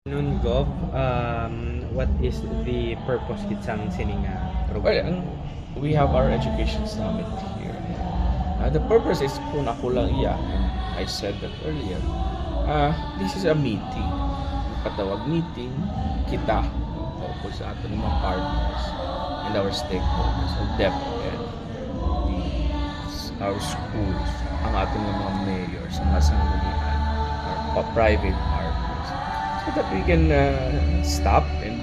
Noon Gov, what is the purpose kitsang sininga Well, program? we have our education summit here. The purpose is kung ako lang iya, and I said that earlier, this is a meeting. Patawag meeting, kita, tungkol sa ating mga partners and our stakeholders, ang DepEd, our schools, ang ating mga mayors, ang sanggunian, our private partners, so that we can stop and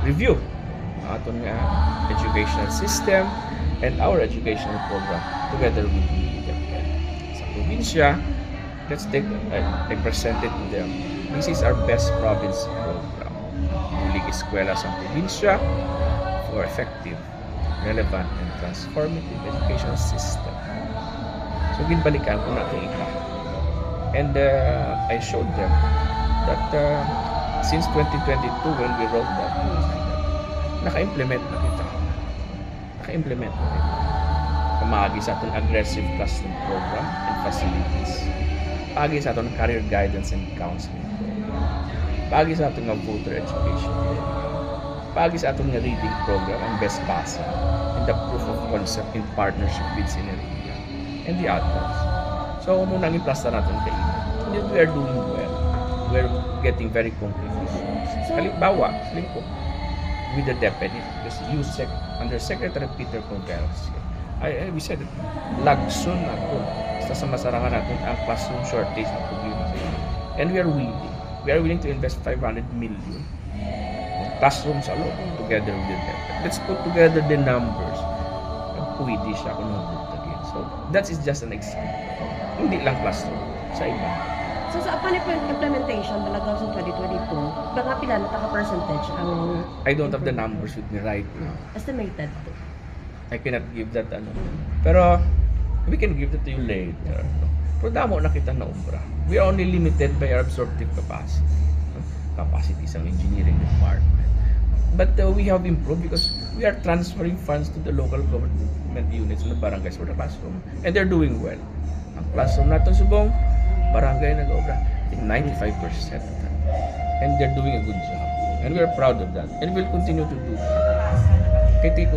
review ang ating educational system and our educational program together with the DepEd. Sa probinsya, let's take, I presented to them, this is our best province program. Muling eskwela sa probinsya for effective, relevant, and transformative education system. So, ginbalikan ko na kita. And I showed them that since 2022, when we wrote that, naka-implement na kita. Naka-implement na kita. Kamagi sa itong aggressive classroom program and facilities. Pagi sa itong career guidance and counseling program. Pagi sa itong voter education program. Pagi sa itong reading program, ang Best Basa, and the proof of concept in partnership with Synergia, and the others. So, muna ang iplasta natin kayo. And we are doing well. We're getting very concrete results. Halimbawa, with the DepEd, because USEC, under Secretary Peter Converse, we said that lagson na ito. Basta sa masarangan natin ang classroom shortage na problema. And we are willing to invest 500 million classrooms alone together with the DepEd. Let's put together the numbers. Pwede siya kung again. So, that is just an example. Hindi lang classroom, sa iba. So sa upon implementation, malagaw sa 2022, mga pila na ka-percentage ang I don't have the numbers with me right now. estimated? I cannot give that Pero, we can give that to you later. Pero damo na kita na umbra. We are only limited by our absorptive capacity. Capacities ng engineering department. But we have improved because we are transferring funds to the local government units and the barangays for the classroom. And they're doing well. Ang classroom natin subong, barangay nag-obra. I think 95%. And they're doing a good job. And we're proud of that. And we'll continue to do that. Kaya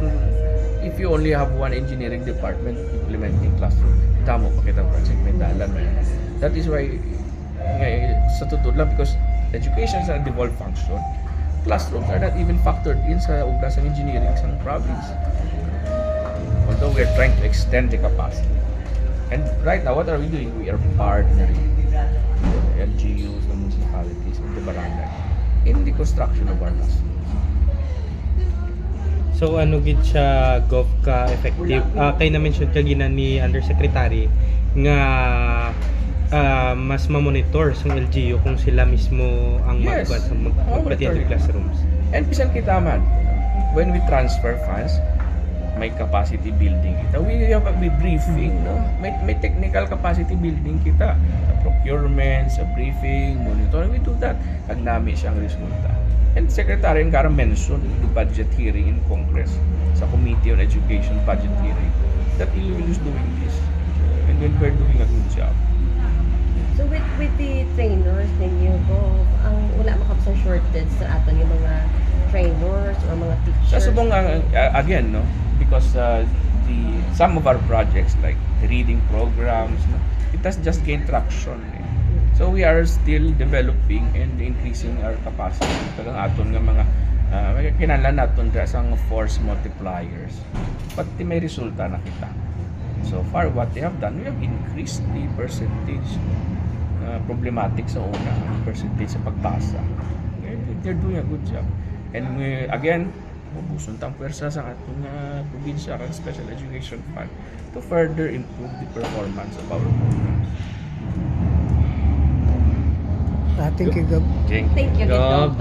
if you only have one engineering department implementing classroom, tamo pa kita project may dalan. That is why, sa totoo lang, because education is a devolved function, classrooms are not even factored in sa ubras ng engineering sa province. Although we are trying to extend the capacity. And right now, what are we doing? We are partnering with the LGUs, the municipalities, and the barangay in the construction of our classrooms. So ano gid siya Gov ka effective? Kay na-mention ka gina ni Undersecretary nga mas ma-monitor sa LGU kung sila mismo ang Yes, magkuhan sa magpatiyan sa classrooms. And bisan kita man, when we transfer funds, may capacity building kita. We have a briefing, no? May technical capacity building kita. Sa procurement, sa briefing, monitoring, we do that. Pag nami siyang resulta. And Secretary Ngara mentioned in the budget hearing in Congress, sa Committee on Education budget hearing, that Iloilo is doing this. And then we're doing a good job. So with the trainers ninyo, ang wala makapsa shortage sa aton yung mga trainers or mga teachers? Sa subong again, no, because some of our projects like the reading programs, no, it has just gained traction. So we are still developing and increasing our capacity. Tagang aton nga mga kinahanglan naton dra sang force multipliers. Pati may resulta na kita. So far, what they have done, we have increased the percentage problematic sa una, percentage sa pagbasa. They're doing a good job. And we, again, mabuson tang pwersa sa ating probinsya kang Special Education Fund to further improve the performance of our programs. Thank you, Gab. Okay. Thank you, Gov.